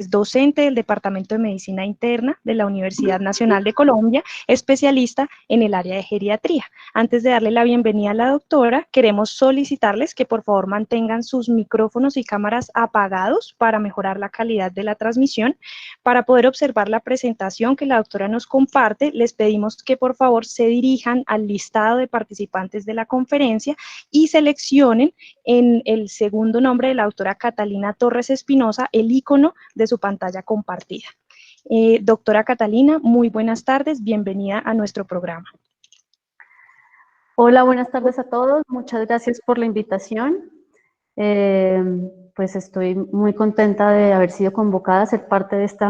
es docente del Departamento de Medicina Interna de la Universidad Nacional de Colombia, especialista en el área de geriatría. Antes de darle la bienvenida a la doctora, queremos solicitarles que por favor mantengan sus micrófonos y cámaras apagados para mejorar la calidad de la transmisión. Para poder observar la presentación que la doctora nos comparte, les pedimos que por favor se dirijan al listado de participantes de la conferencia y seleccionen en el segundo nombre de la doctora Catalina Torres Espinosa el icono de su pantalla compartida. Doctora Catalina, muy buenas tardes, bienvenida a nuestro programa. Hola, buenas tardes a todos, muchas gracias por la invitación. Pues estoy muy contenta de haber sido convocada a ser parte de este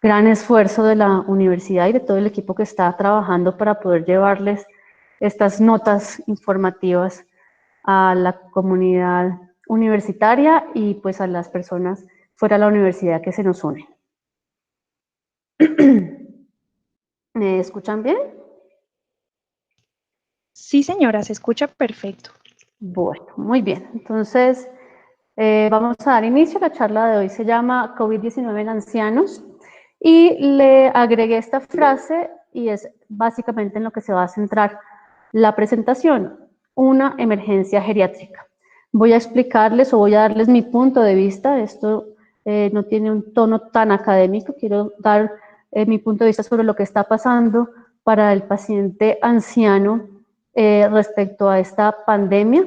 gran esfuerzo de la universidad y de todo el equipo que está trabajando para poder llevarles estas notas informativas a la comunidad universitaria y pues a las personas fuera de la universidad que se nos unen. ¿Me escuchan bien? Sí, señora, se escucha perfecto. Bueno, muy bien. Entonces, vamos a dar inicio. La charla de hoy se llama COVID-19 en ancianos y le agregué esta frase y es básicamente en lo que se va a centrar la presentación, una emergencia geriátrica. Voy a explicarles o voy a darles mi punto de vista. Esto no tiene un tono tan académico. Quiero dar mi punto de vista sobre lo que está pasando para el paciente anciano respecto a esta pandemia.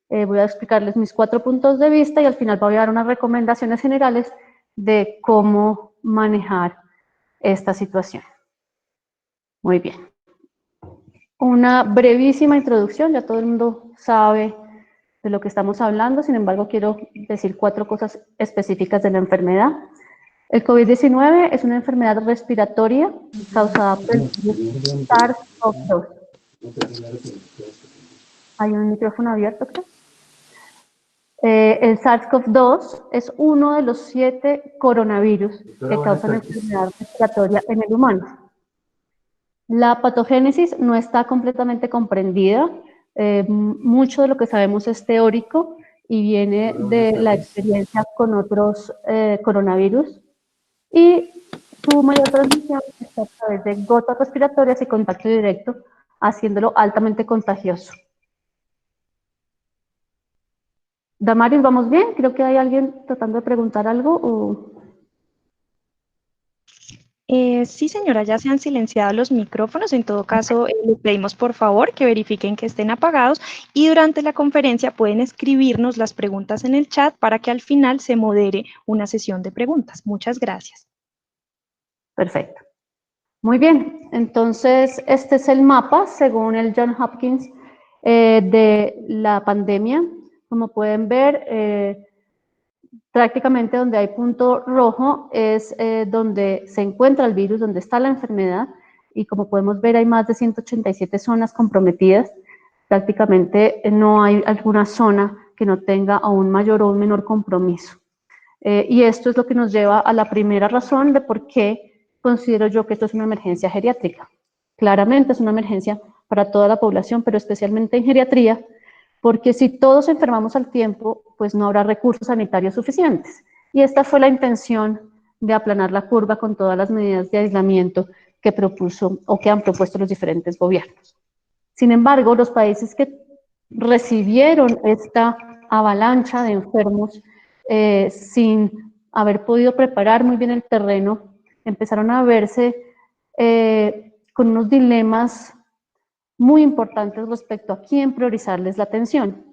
Voy a explicarles mis 4 puntos de vista y al final voy a dar unas recomendaciones generales de cómo manejar esta situación. Muy bien. Una brevísima introducción, ya todo el mundo sabe de lo que estamos hablando, sin embargo quiero decir 4 cosas específicas de la enfermedad. El COVID-19 es una enfermedad respiratoria causada por el virus SARS-CoV-2. ¿Hay un micrófono abierto, creo? El SARS-CoV-2 es uno de los 7 coronavirus que causan enfermedad respiratoria en el humano. La patogénesis no está completamente comprendida. Mucho de lo que sabemos es teórico y viene de la experiencia con otros coronavirus. Y su mayor transmisión está a través de gotas respiratorias y contacto directo, haciéndolo altamente contagioso. Damaris, ¿vamos bien? Creo que hay alguien tratando de preguntar algo. ¿O? Sí, señora, ya se han silenciado los micrófonos. En todo caso, les pedimos por favor que verifiquen que estén apagados y durante la conferencia pueden escribirnos las preguntas en el chat para que al final se modere una sesión de preguntas. Muchas gracias. Perfecto. Muy bien, entonces este es el mapa según el Johns Hopkins de la pandemia. Como pueden ver, prácticamente donde hay punto rojo es donde se encuentra el virus, donde está la enfermedad, y como podemos ver hay más de 187 zonas comprometidas. Prácticamente no hay alguna zona que no tenga a un mayor o un menor compromiso. Y esto es lo que nos lleva a la primera razón de por qué considero yo que esto es una emergencia geriátrica. Claramente es una emergencia para toda la población, pero especialmente en geriatría, porque si todos enfermamos al tiempo, pues no habrá recursos sanitarios suficientes. Y esta fue la intención de aplanar la curva con todas las medidas de aislamiento que propuso o que han propuesto los diferentes gobiernos. Sin embargo, los países que recibieron esta avalancha de enfermos sin haber podido preparar muy bien el terreno, empezaron a verse con unos dilemas muy importantes respecto a quién priorizarles la atención.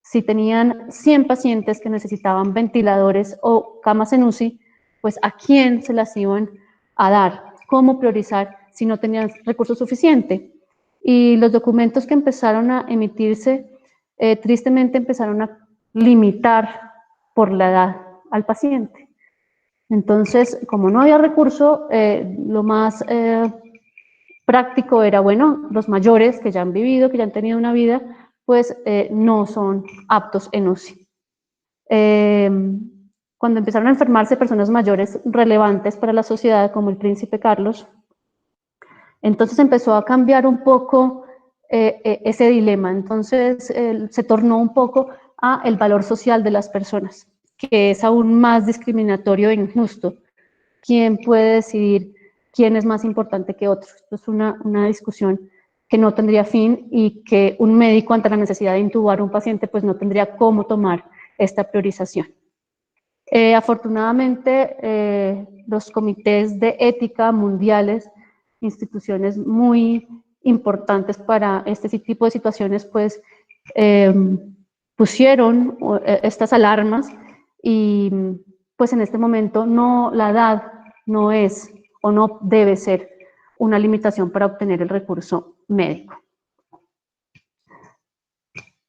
Si tenían 100 pacientes que necesitaban ventiladores o camas en UCI, pues a quién se las iban a dar, cómo priorizar si no tenían recursos suficientes. Y los documentos que empezaron a emitirse, tristemente empezaron a limitar por la edad al paciente. Entonces, como no había recurso, lo más práctico era, bueno, los mayores que ya han vivido, que ya han tenido una vida, pues no son aptos en UCI. Cuando empezaron a enfermarse personas mayores relevantes para la sociedad, como el príncipe Carlos, entonces empezó a cambiar un poco ese dilema. Entonces se tornó un poco a el valor social de las personas. que es aún más discriminatorio e injusto. ¿Quién puede decidir quién es más importante que otro? Esto es una discusión que no tendría fin y que un médico ante la necesidad de intubar a un paciente pues no tendría cómo tomar esta priorización. Afortunadamente, los comités de ética mundiales, instituciones muy importantes para este tipo de situaciones, pues pusieron estas alarmas y pues en este momento la edad no es o no debe ser una limitación para obtener el recurso médico.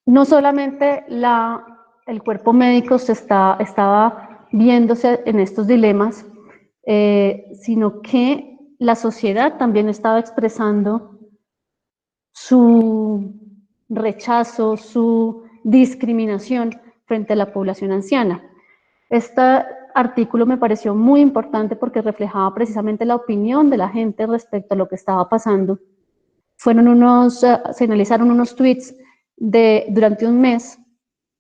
No solamente el cuerpo médico estaba viéndose en estos dilemas, sino que la sociedad también estaba expresando su rechazo, su discriminación frente a la población anciana. Este artículo me pareció muy importante porque reflejaba precisamente la opinión de la gente respecto a lo que estaba pasando. Se analizaron unos tweets durante un mes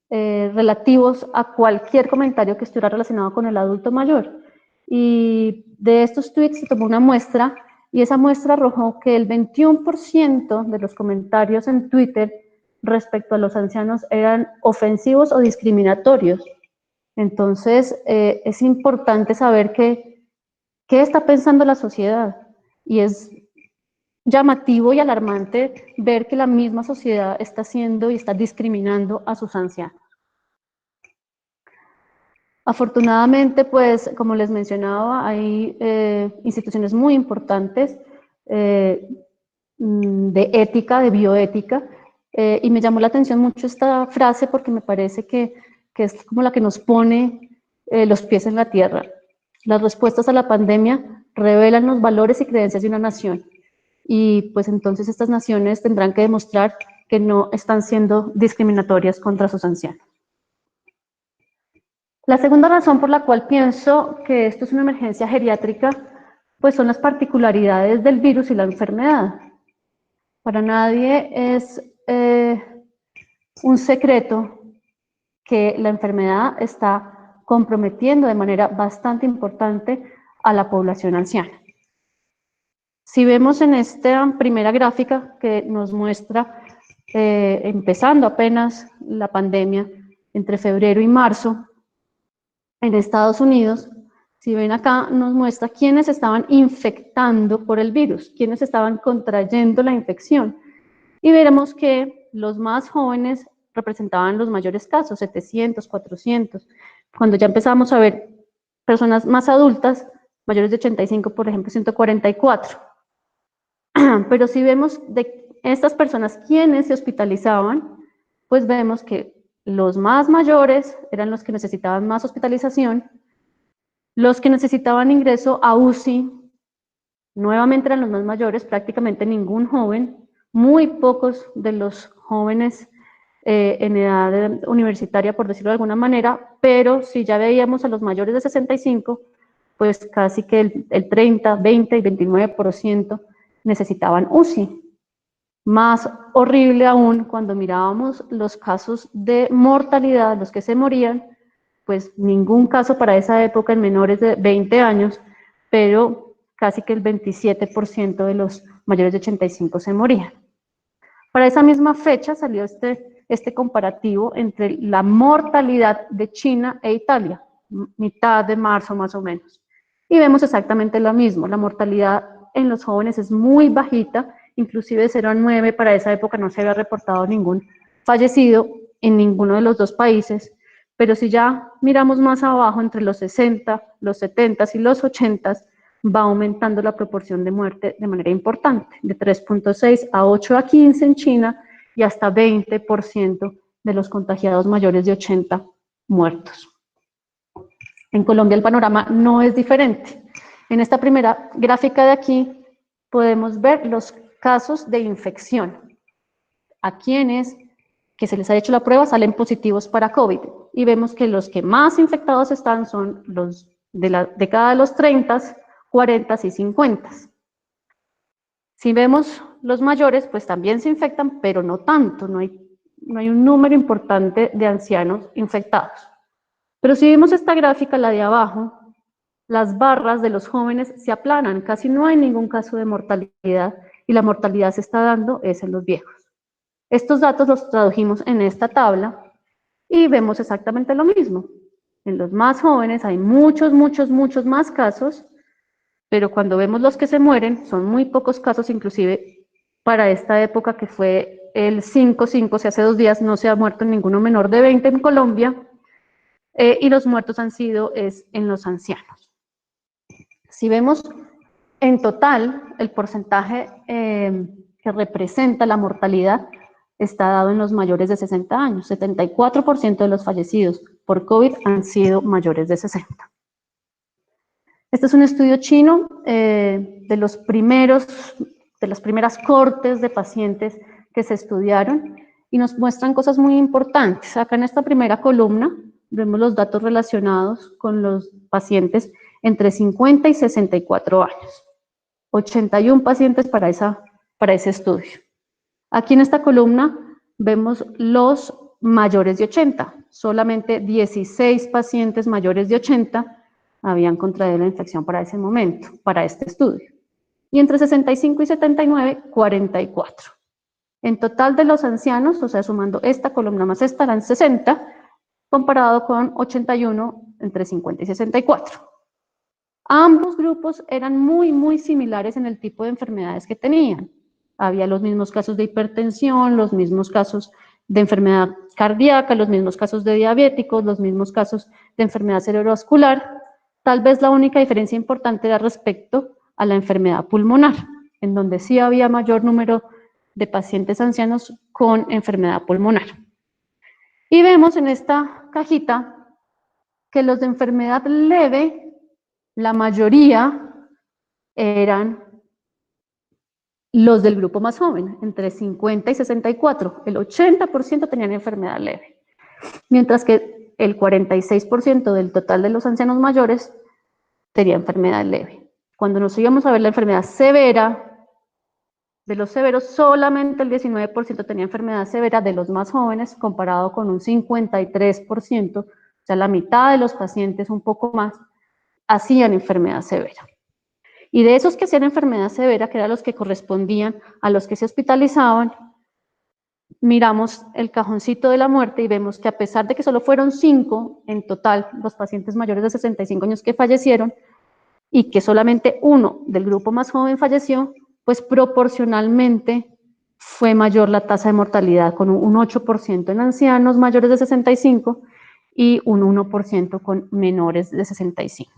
relativos a cualquier comentario que estuviera relacionado con el adulto mayor. Y de estos tweets se tomó una muestra y esa muestra arrojó que el 21% de los comentarios en Twitter respecto a los ancianos eran ofensivos o discriminatorios. Entonces, es importante saber qué está pensando la sociedad y es llamativo y alarmante ver que la misma sociedad está haciendo y está discriminando a sus ancianos. Afortunadamente, pues, como les mencionaba, hay instituciones muy importantes de ética, de bioética, y me llamó la atención mucho esta frase porque me parece que es como la que nos pone los pies en la tierra. Las respuestas a la pandemia revelan los valores y creencias de una nación. Y pues entonces estas naciones tendrán que demostrar que no están siendo discriminatorias contra sus ancianos. La segunda razón por la cual pienso que esto es una emergencia geriátrica, pues son las particularidades del virus y la enfermedad. Para nadie es un secreto que la enfermedad está comprometiendo de manera bastante importante a la población anciana. Si vemos en esta primera gráfica que nos muestra, empezando apenas la pandemia, entre febrero y marzo, en Estados Unidos, si ven acá, nos muestra quiénes estaban infectando por el virus, quiénes estaban contrayendo la infección. Y veremos que los más jóvenes representaban los mayores casos, 700, 400. Cuando ya empezamos a ver personas más adultas, mayores de 85, por ejemplo, 144. Pero si vemos de estas personas quienes se hospitalizaban, pues vemos que los más mayores eran los que necesitaban más hospitalización, los que necesitaban ingreso a UCI, nuevamente eran los más mayores, prácticamente ningún joven, muy pocos de los jóvenes en edad universitaria, por decirlo de alguna manera, pero si ya veíamos a los mayores de 65, pues casi que el 30, 20 y 29% necesitaban UCI. Más horrible aún cuando mirábamos los casos de mortalidad, los que se morían, pues ningún caso para esa época en menores de 20 años, pero casi que el 27% de los mayores de 85 se morían. Para esa misma fecha salió este comparativo entre la mortalidad de China e Italia, mitad de marzo más o menos. Y vemos exactamente lo mismo, la mortalidad en los jóvenes es muy bajita, inclusive de 0 a 9, para esa época no se había reportado ningún fallecido en ninguno de los dos países, pero si ya miramos más abajo, entre los 60, los 70 y los 80, va aumentando la proporción de muerte de manera importante, de 3.6 a 8 a 15 en China y hasta 20% de los contagiados mayores de 80 muertos. En Colombia el panorama no es diferente. En esta primera gráfica de aquí podemos ver los casos de infección. A quienes que se les ha hecho la prueba salen positivos para COVID y vemos que los que más infectados están son los de la década de los 30, 40 y 50. Si vemos los mayores, pues también se infectan, pero no tanto, no hay un número importante de ancianos infectados. Pero si vemos esta gráfica, la de abajo, las barras de los jóvenes se aplanan, casi no hay ningún caso de mortalidad y la mortalidad se está dando es en los viejos. Estos datos los tradujimos en esta tabla y vemos exactamente lo mismo. En los más jóvenes hay muchos más casos, pero cuando vemos los que se mueren, son muy pocos casos, inclusive para esta época que fue el 5-5, o sea, hace 2 días no se ha muerto ninguno menor de 20 en Colombia, y los muertos han sido en los ancianos. Si vemos en total, el porcentaje que representa la mortalidad está dado en los mayores de 60 años. 74% de los fallecidos por COVID han sido mayores de 60. Este es un estudio chino de las primeras cortes de pacientes que se estudiaron y nos muestran cosas muy importantes. Acá en esta primera columna vemos los datos relacionados con los pacientes entre 50 y 64 años. 81 pacientes para ese estudio. Aquí en esta columna vemos los mayores de 80. Solamente 16 pacientes mayores de 80 habían contraído la infección para ese momento, para este estudio. Y entre 65 y 79, 44. En total de los ancianos, o sea, sumando esta columna más esta, eran 60, comparado con 81 entre 50 y 64. Ambos grupos eran muy similares en el tipo de enfermedades que tenían. Había los mismos casos de hipertensión, los mismos casos de enfermedad cardíaca, los mismos casos de diabéticos, los mismos casos de enfermedad cerebrovascular. Tal vez la única diferencia importante era respecto a la enfermedad pulmonar, en donde sí había mayor número de pacientes ancianos con enfermedad pulmonar. Y vemos en esta cajita que los de enfermedad leve, la mayoría eran los del grupo más joven, entre 50 y 64. El 80% tenían enfermedad leve, mientras que el 46% del total de los ancianos mayores tenía enfermedad leve. Cuando nos íbamos a ver la enfermedad severa, de los severos solamente el 19% tenía enfermedad severa de los más jóvenes, comparado con un 53%, o sea, la mitad de los pacientes, un poco más, hacían enfermedad severa. Y de esos que hacían enfermedad severa, que eran los que correspondían a los que se hospitalizaban, miramos el cajoncito de la muerte y vemos que a pesar de que solo fueron 5 en total los pacientes mayores de 65 años que fallecieron y que solamente uno del grupo más joven falleció, pues proporcionalmente fue mayor la tasa de mortalidad, con un 8% en ancianos mayores de 65 y un 1% con menores de 65.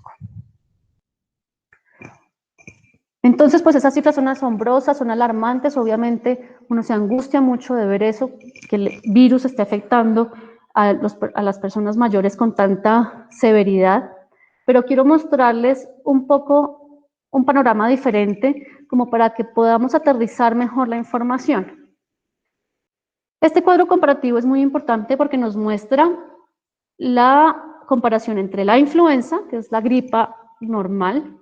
Entonces, pues esas cifras son asombrosas, son alarmantes, obviamente uno se angustia mucho de ver eso, que el virus esté afectando a las personas mayores con tanta severidad, pero quiero mostrarles un poco un panorama diferente, como para que podamos aterrizar mejor la información. Este cuadro comparativo es muy importante porque nos muestra la comparación entre la influenza, que es la gripa normal,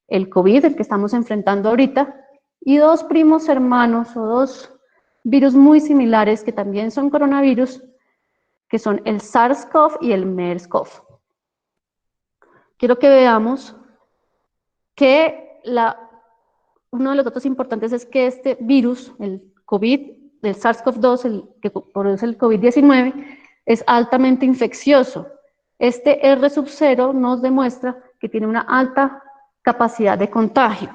el COVID, el que estamos enfrentando ahorita, y dos primos hermanos o dos virus muy similares que también son coronavirus, que son el SARS-CoV y el MERS-CoV. Quiero que veamos que uno de los datos importantes es que este virus, el COVID, el SARS-CoV-2, el que produce el COVID-19, es altamente infeccioso. Este R sub 0 nos demuestra que tiene una alta capacidad de contagio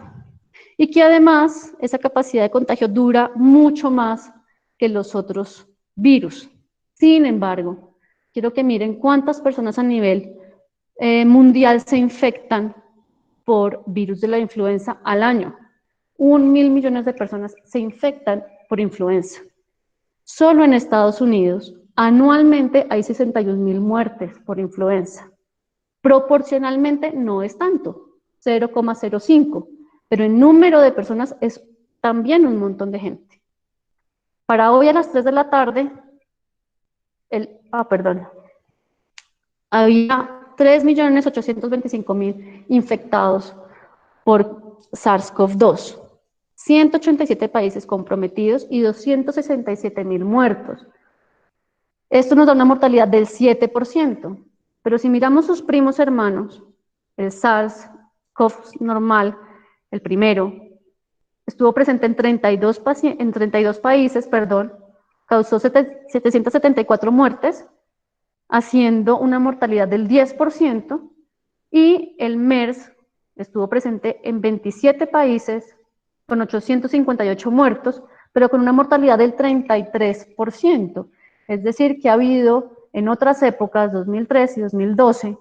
y que además esa capacidad de contagio dura mucho más que los otros virus. Sin embargo, quiero que miren cuántas personas a nivel mundial se infectan por virus de la influenza al año. 1.000 millones de personas se infectan por influenza. Solo en Estados Unidos, anualmente hay 61.000 muertes por influenza. Proporcionalmente no es tanto, 0,05, pero en número de personas es también un montón de gente. Para hoy a las 3 de la tarde, había 3.825.000 infectados por SARS-CoV-2, 187 países comprometidos y 267.000 muertos. Esto nos da una mortalidad del 7%. Pero si miramos sus primos hermanos, el SARS-CoV normal, el primero, estuvo presente en 32 países, causó 774 muertes, haciendo una mortalidad del 10%, y el MERS estuvo presente en 27 países con 858 muertos, pero con una mortalidad del 33%. Es decir, que ha habido en otras épocas, 2003 y 2012,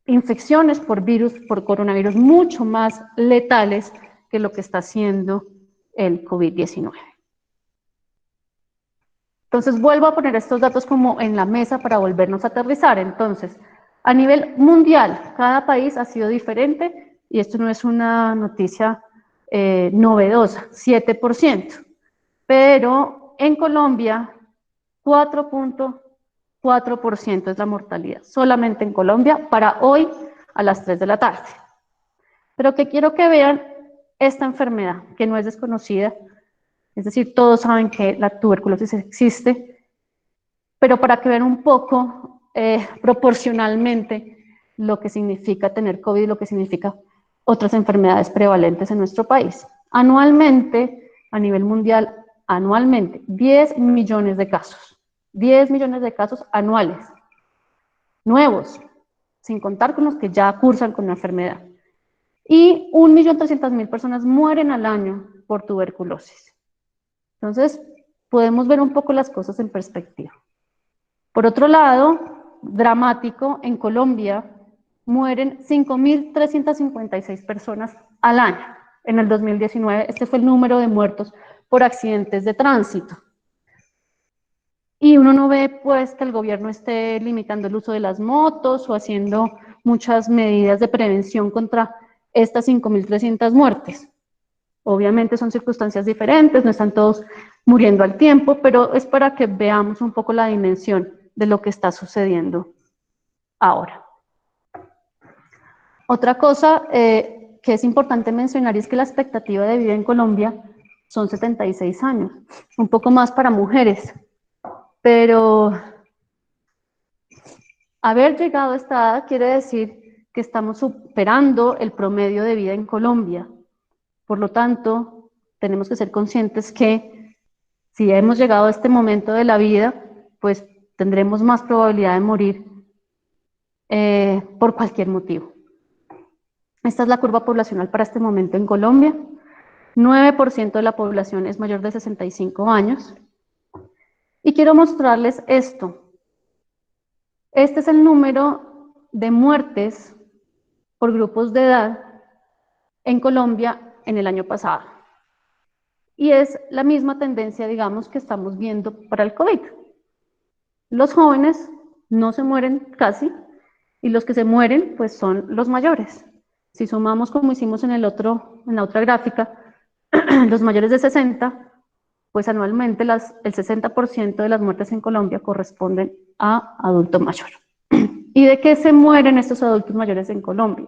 infecciones por coronavirus mucho más letales que lo que está haciendo el COVID-19. Entonces, vuelvo a poner estos datos como en la mesa para volvernos a aterrizar. Entonces, a nivel mundial, cada país ha sido diferente y esto no es una noticia novedosa, 7%. Pero en Colombia, 4.4% es la mortalidad, solamente en Colombia, para hoy a las 3 de la tarde. Pero que quiero que vean esta enfermedad, que no es desconocida, es decir, todos saben que la tuberculosis existe, pero para que vean un poco proporcionalmente lo que significa tener COVID y lo que significa otras enfermedades prevalentes en nuestro país. Anualmente, a nivel mundial, anualmente, 10 millones de casos. 10 millones de casos anuales, nuevos, sin contar con los que ya cursan con la enfermedad. Y 1.300.000 personas mueren al año por tuberculosis. Entonces, podemos ver un poco las cosas en perspectiva. Por otro lado, dramático, en Colombia mueren 5.356 personas al año. En el 2019, este fue el número de muertos por accidentes de tránsito. Y uno no ve, pues, que el gobierno esté limitando el uso de las motos o haciendo muchas medidas de prevención contra estas 5.300 muertes. Obviamente son circunstancias diferentes, no están todos muriendo al tiempo, pero es para que veamos un poco la dimensión de lo que está sucediendo ahora. Otra cosa que es importante mencionar es que la expectativa de vida en Colombia son 76 años, un poco más para mujeres, pero haber llegado a esta edad quiere decir que estamos superando el promedio de vida en Colombia. Por lo tanto, tenemos que ser conscientes que si hemos llegado a este momento de la vida, pues tendremos más probabilidad de morir por cualquier motivo. Esta es la curva poblacional para este momento en Colombia. 9% de la población es mayor de 65 años. Y quiero mostrarles esto. Este es el número de muertes por grupos de edad en Colombia en el año pasado. Y es la misma tendencia, digamos, que estamos viendo para el COVID. Los jóvenes no se mueren casi, y los que se mueren, pues son los mayores. Si sumamos, como hicimos en la otra gráfica, los mayores de 60, pues anualmente el 60% de las muertes en Colombia corresponden a adulto mayor. ¿Y de qué se mueren estos adultos mayores en Colombia?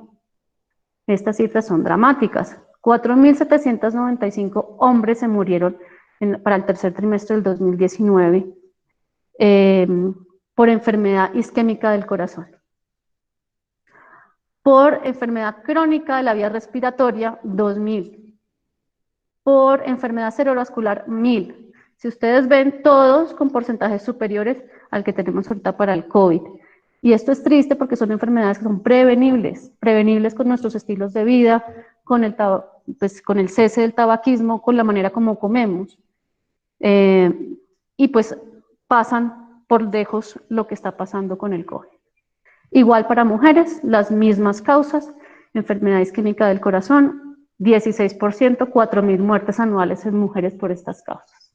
Estas cifras son dramáticas. 4.795 hombres se murieron para el tercer trimestre del 2019 por enfermedad isquémica del corazón. Por enfermedad crónica de la vía respiratoria, 2.000. Por enfermedad cerebrovascular, 1.000. Si ustedes ven, todos con porcentajes superiores al que tenemos ahorita para el COVID. Y esto es triste porque son enfermedades que son prevenibles con nuestros estilos de vida, con el cese del tabaquismo, con la manera como comemos. Y pues pasan por lejos lo que está pasando con el COVID. Igual para mujeres, las mismas causas, enfermedad isquémica del corazón, 16%, 4.000 muertes anuales en mujeres por estas causas.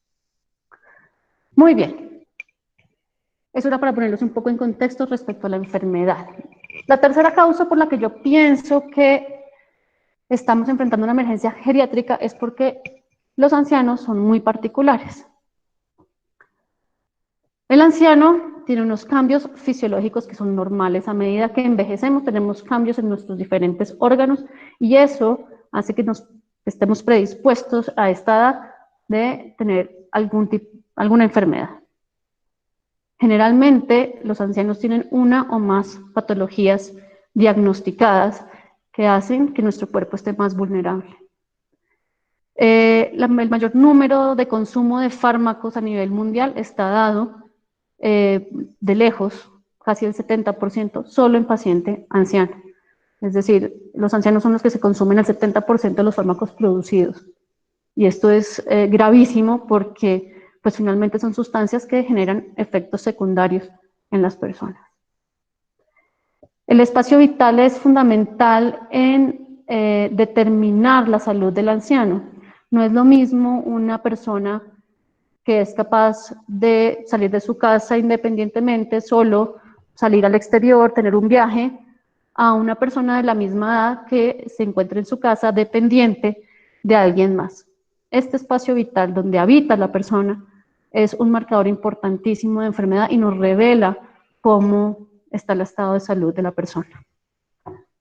Muy bien. Eso era para ponerlos un poco en contexto respecto a la enfermedad. La tercera causa por la que yo pienso que estamos enfrentando una emergencia geriátrica es porque los ancianos son muy particulares. El anciano tiene unos cambios fisiológicos que son normales. A medida que envejecemos tenemos cambios en nuestros diferentes órganos y eso hace que estemos predispuestos a esta edad de tener alguna enfermedad. Generalmente, los ancianos tienen una o más patologías diagnosticadas que hacen que nuestro cuerpo esté más vulnerable. El mayor número de consumo de fármacos a nivel mundial está dado de lejos, casi el 70%, solo en paciente anciano. Es decir, los ancianos son los que se consumen el 70% de los fármacos producidos. Y esto es gravísimo porque pues, finalmente son sustancias que generan efectos secundarios en las personas. El espacio vital es fundamental en determinar la salud del anciano. No es lo mismo una persona que es capaz de salir de su casa independientemente, solo, salir al exterior, tener un viaje, a una persona de la misma edad que se encuentra en su casa dependiente de alguien más. Este espacio vital donde habita la persona es un marcador importantísimo de enfermedad y nos revela cómo está el estado de salud de la persona.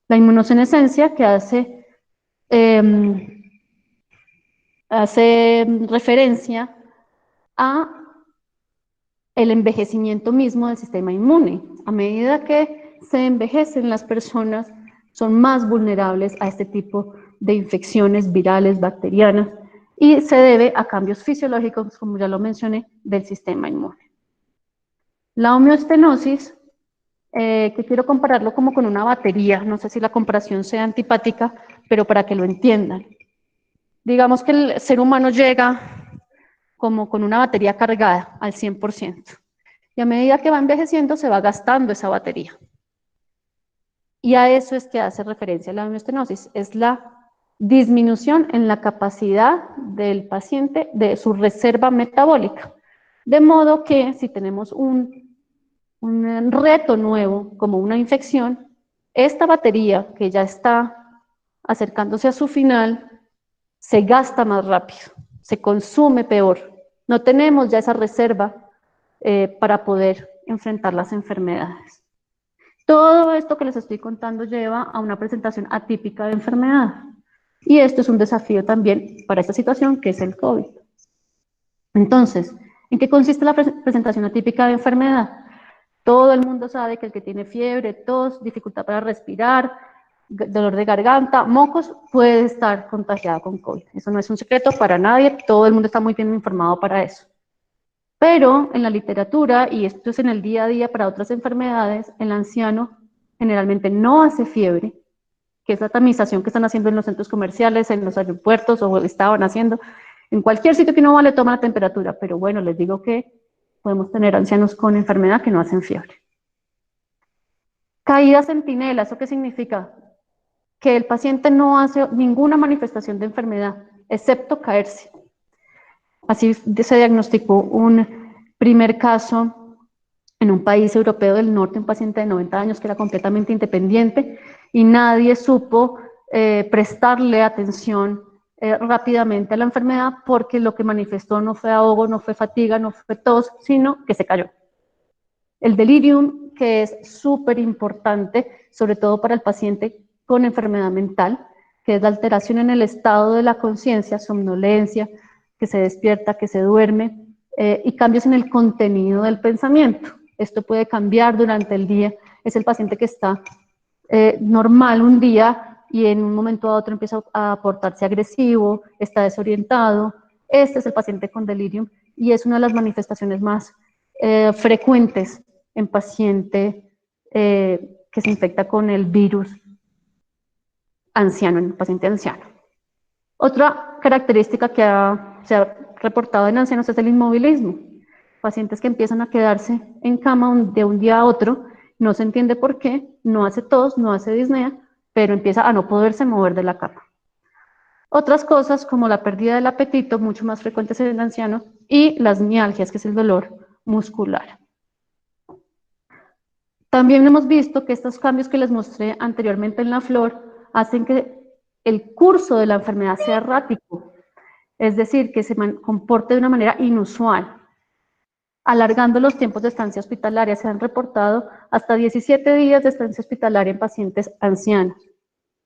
La inmunosenescencia, que hace referencia a el envejecimiento mismo del sistema inmune. A medida que se envejecen, las personas son más vulnerables a este tipo de infecciones virales, bacterianas, y se debe a cambios fisiológicos, como ya lo mencioné, del sistema inmune. La homeostenosis, que quiero compararlo como con una batería, no sé si la comparación sea antipática, pero para que lo entiendan. Digamos que el ser humano llega como con una batería cargada al 100%. Y a medida que va envejeciendo se va gastando esa batería. Y a eso es que hace referencia la homeostenosis, es la disminución en la capacidad del paciente de su reserva metabólica. De modo que si tenemos un reto nuevo, como una infección, esta batería que ya está acercándose a su final, se gasta más rápido, se consume peor. No tenemos ya esa reserva para poder enfrentar las enfermedades. Todo esto que les estoy contando lleva a una presentación atípica de enfermedad. Y esto es un desafío también para esta situación que es el COVID. Entonces, ¿en qué consiste la presentación atípica de enfermedad? Todo el mundo sabe que el que tiene fiebre, tos, dificultad para respirar, dolor de garganta, mocos, puede estar contagiado con COVID. Eso no es un secreto para nadie, todo el mundo está muy bien informado para eso. Pero en la literatura, y esto es en el día a día para otras enfermedades, el anciano generalmente no hace fiebre, que es la tamización que están haciendo en los centros comerciales, en los aeropuertos, o estaban haciendo, en cualquier sitio que uno va le toma la temperatura, pero bueno, les digo que podemos tener ancianos con enfermedad que no hacen fiebre. Caída centinela, ¿eso qué significa? Que el paciente no hace ninguna manifestación de enfermedad, excepto caerse. Así se diagnosticó un primer caso en un país europeo del norte, un paciente de 90 años que era completamente independiente y nadie supo prestarle atención rápidamente a la enfermedad porque lo que manifestó no fue ahogo, no fue fatiga, no fue tos, sino que se cayó. El delirium, que es súper importante, sobre todo para el paciente con enfermedad mental, que es la alteración en el estado de la conciencia, somnolencia, que se despierta, que se duerme, y cambios en el contenido del pensamiento. Esto puede cambiar durante el día. Es el paciente que está normal un día y en un momento a otro empieza a portarse agresivo, está desorientado. Este es el paciente con delirium y es una de las manifestaciones más frecuentes en paciente que se infecta con el virus anciano, en el paciente anciano. Otra característica que se ha reportado en ancianos es el inmovilismo. Pacientes que empiezan a quedarse en cama de un día a otro, no se entiende por qué, no hace tos, no hace disnea, pero empieza a no poderse mover de la cama. Otras cosas como la pérdida del apetito, mucho más frecuentes en el anciano, y las mialgias, que es el dolor muscular. También hemos visto que estos cambios que les mostré anteriormente en la flor hacen que el curso de la enfermedad sea errático, es decir, que se comporte de una manera inusual, alargando los tiempos de estancia hospitalaria. Se han reportado hasta 17 días de estancia hospitalaria en pacientes ancianos.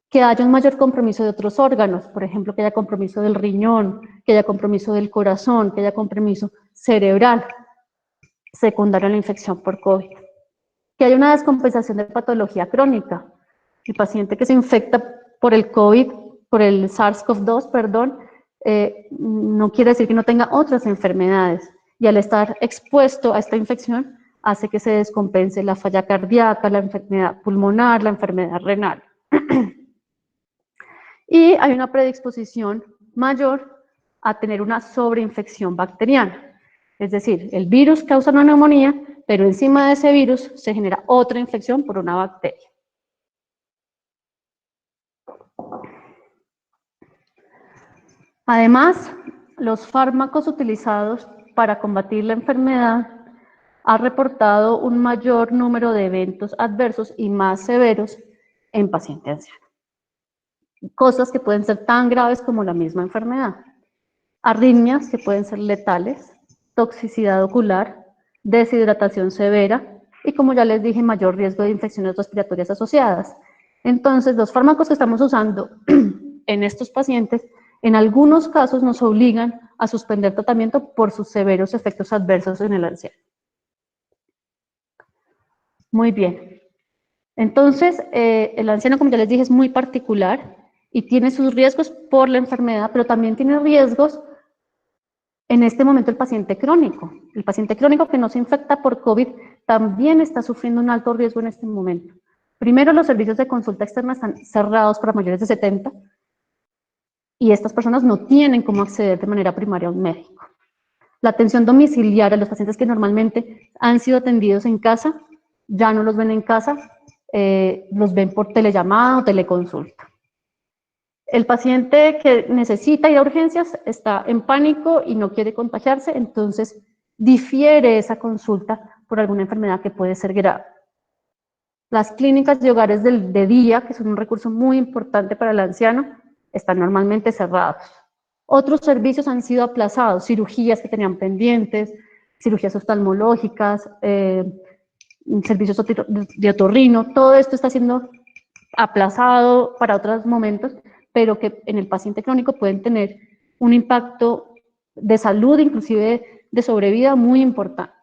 Que haya un mayor compromiso de otros órganos, por ejemplo, que haya compromiso del riñón, que haya compromiso del corazón, que haya compromiso cerebral. secundario a la infección por COVID. Que hay una descompensación de patología crónica. El paciente que se infecta por el COVID, por el SARS-CoV-2, perdón, no quiere decir que no tenga otras enfermedades. Y al estar expuesto a esta infección, hace que se descompense la falla cardíaca, la enfermedad pulmonar, la enfermedad renal. Y hay una predisposición mayor a tener una sobreinfección bacteriana. Es decir, el virus causa una neumonía, pero encima de ese virus se genera otra infección por una bacteria. Además, los fármacos utilizados para combatir la enfermedad han reportado un mayor número de eventos adversos y más severos en pacientes ancianos. Cosas que pueden ser tan graves como la misma enfermedad. Arritmias que pueden ser letales, toxicidad ocular, deshidratación severa y, como ya les dije, mayor riesgo de infecciones respiratorias asociadas. Entonces, los fármacos que estamos usando en estos pacientes, en algunos casos nos obligan a suspender tratamiento por sus severos efectos adversos en el anciano. Muy bien. Entonces, el anciano, como ya les dije, es muy particular y tiene sus riesgos por la enfermedad, pero también tiene riesgos en este momento el paciente crónico. El paciente crónico que no se infecta por COVID también está sufriendo un alto riesgo en este momento. Primero, los servicios de consulta externa están cerrados para mayores de 70 y estas personas no tienen cómo acceder de manera primaria a un médico. La atención domiciliaria, los pacientes que normalmente han sido atendidos en casa, ya no los ven en casa, los ven por telellamada o teleconsulta. El paciente que necesita ir a urgencias está en pánico y no quiere contagiarse, entonces difiere esa consulta por alguna enfermedad que puede ser grave. Las clínicas y hogares de día, que son un recurso muy importante para el anciano, están normalmente cerrados. Otros servicios han sido aplazados, cirugías que tenían pendientes, cirugías oftalmológicas, servicios de otorrino, todo esto está siendo aplazado para otros momentos, pero que en el paciente crónico pueden tener un impacto de salud, inclusive de sobrevida, muy importante.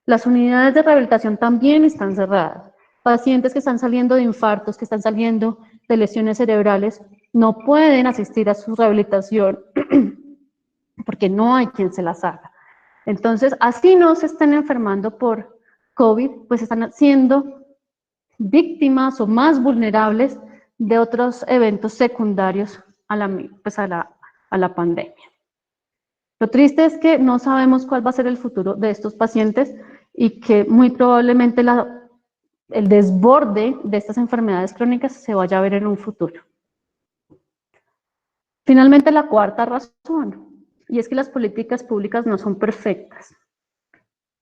Las unidades de rehabilitación también están cerradas. Pacientes que están saliendo de infartos, que están saliendo de lesiones cerebrales, no pueden asistir a su rehabilitación porque no hay quien se las haga. Entonces, así no se están enfermando por COVID, pues están siendo víctimas o más vulnerables de otros eventos secundarios a la pandemia. Lo triste es que no sabemos cuál va a ser el futuro de estos pacientes y que muy probablemente el desborde de estas enfermedades crónicas se vaya a ver en un futuro. Finalmente, la cuarta razón, y es que las políticas públicas no son perfectas.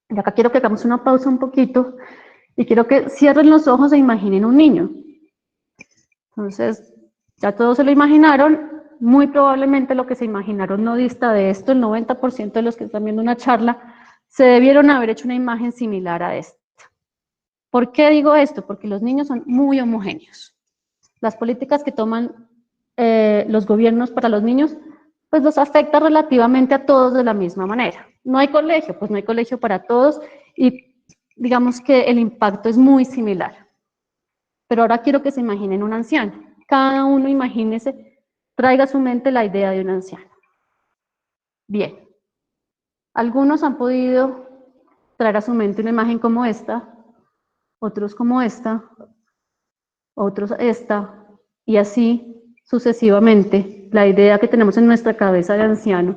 Y acá quiero que hagamos una pausa un poquito y quiero que cierren los ojos e imaginen un niño. Entonces, ya todos se lo imaginaron, muy probablemente lo que se imaginaron no dista de esto, el 90% de los que están viendo una charla se debieron haber hecho una imagen similar a esta. ¿Por qué digo esto? Porque los niños son muy homogéneos. Las políticas que toman los gobiernos para los niños, pues los afecta relativamente a todos de la misma manera. No hay colegio, pues no hay colegio para todos y digamos que el impacto es muy similar. Pero ahora quiero que se imaginen un anciano. Cada uno imagínese, traiga a su mente la idea de un anciano. Bien, algunos han podido traer a su mente una imagen como esta, otros como esta, otros esta, y así sucesivamente. La idea que tenemos en nuestra cabeza de anciano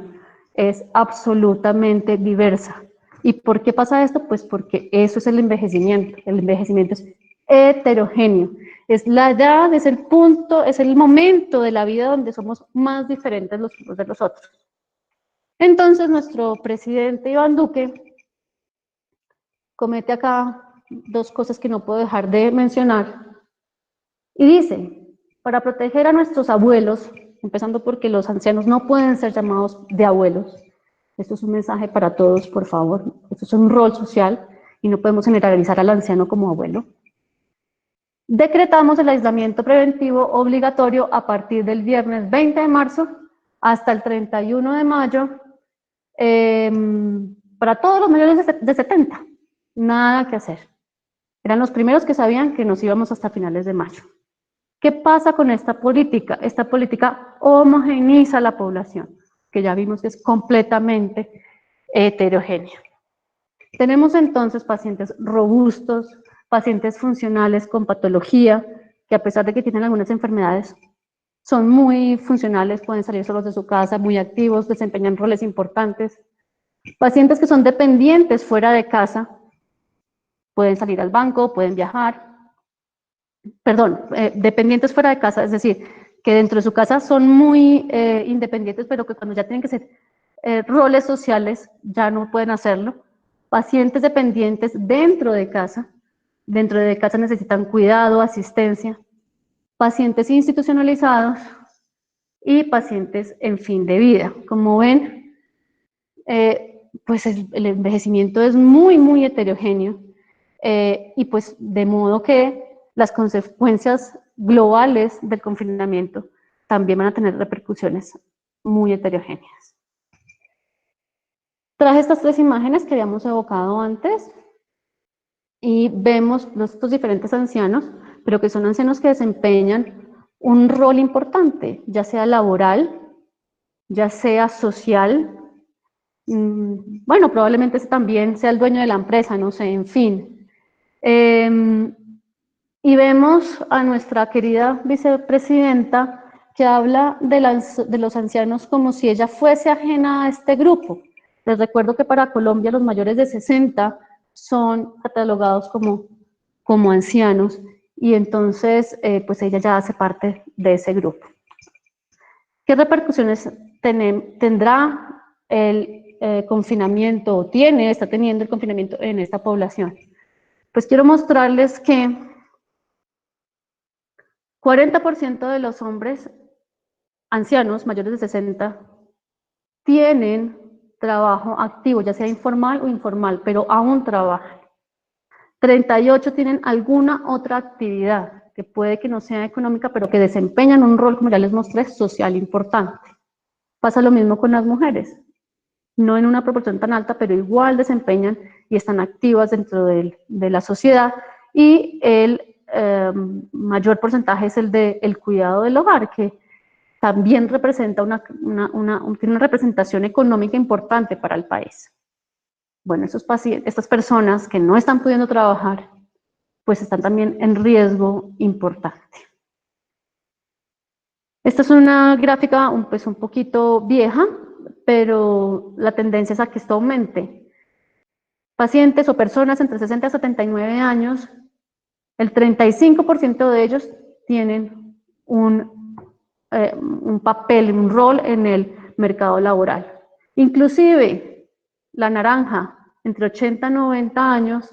es absolutamente diversa. ¿Y por qué pasa esto? Pues porque eso es el envejecimiento. El envejecimiento es heterogéneo. Es la edad, es el punto, es el momento de la vida donde somos más diferentes los unos de los otros. Entonces, nuestro presidente Iván Duque comete acá dos cosas que no puedo dejar de mencionar. Y dice, para proteger a nuestros abuelos, empezando porque los ancianos no pueden ser llamados de abuelos, esto es un mensaje para todos, por favor, esto es un rol social y no podemos generalizar al anciano como abuelo. Decretamos el aislamiento preventivo obligatorio a partir del viernes 20 de marzo hasta el 31 de mayo para todos los mayores de 70, nada que hacer. Eran los primeros que sabían que nos íbamos hasta finales de mayo. ¿Qué pasa con esta política? Esta política homogeneiza la población, que ya vimos que es completamente heterogénea. Tenemos entonces pacientes robustos, pacientes funcionales con patología, que a pesar de que tienen algunas enfermedades, son muy funcionales, pueden salir solos de su casa, muy activos, desempeñan roles importantes. Pacientes que son dependientes fuera de casa, pueden salir al banco, pueden viajar. Perdón, dependientes fuera de casa, es decir, que dentro de su casa son muy independientes, pero que cuando ya tienen que ser roles sociales, ya no pueden hacerlo. Pacientes dependientes dentro de casa necesitan cuidado, asistencia. Pacientes institucionalizados y pacientes en fin de vida. Como ven, pues el envejecimiento es muy, muy heterogéneo y pues de modo que las consecuencias globales del confinamiento también van a tener repercusiones muy heterogéneas. Traje estas tres imágenes que habíamos evocado antes y vemos estos diferentes ancianos, pero que son ancianos que desempeñan un rol importante, ya sea laboral, ya sea social, bueno, probablemente también sea el dueño de la empresa, no sé, en fin. Y vemos a nuestra querida vicepresidenta que habla de los ancianos como si ella fuese ajena a este grupo. Les recuerdo que para Colombia los mayores de 60 son catalogados como ancianos y entonces pues ella ya hace parte de ese grupo. ¿Qué repercusiones tendrá el confinamiento o está teniendo el confinamiento en esta población? Pues quiero mostrarles que 40% de los hombres ancianos mayores de 60 tienen trabajo activo, ya sea informal o informal, pero aún trabajan. 38 tienen alguna otra actividad, que puede que no sea económica, pero que desempeñan un rol, como ya les mostré, social importante. Pasa lo mismo con las mujeres, no en una proporción tan alta, pero igual desempeñan y están activas dentro de la sociedad, y el mayor porcentaje es el del cuidado del hogar, que también representa tiene una representación económica importante para el país. Bueno, estas personas que no están pudiendo trabajar, pues están también en riesgo importante. Esta es una gráfica pues un poquito vieja, pero la tendencia es a que esto aumente. Pacientes o personas entre 60 y 79 años, el 35% de ellos tienen un papel, un rol en el mercado laboral. Inclusive, la naranja, entre 80 y 90 años,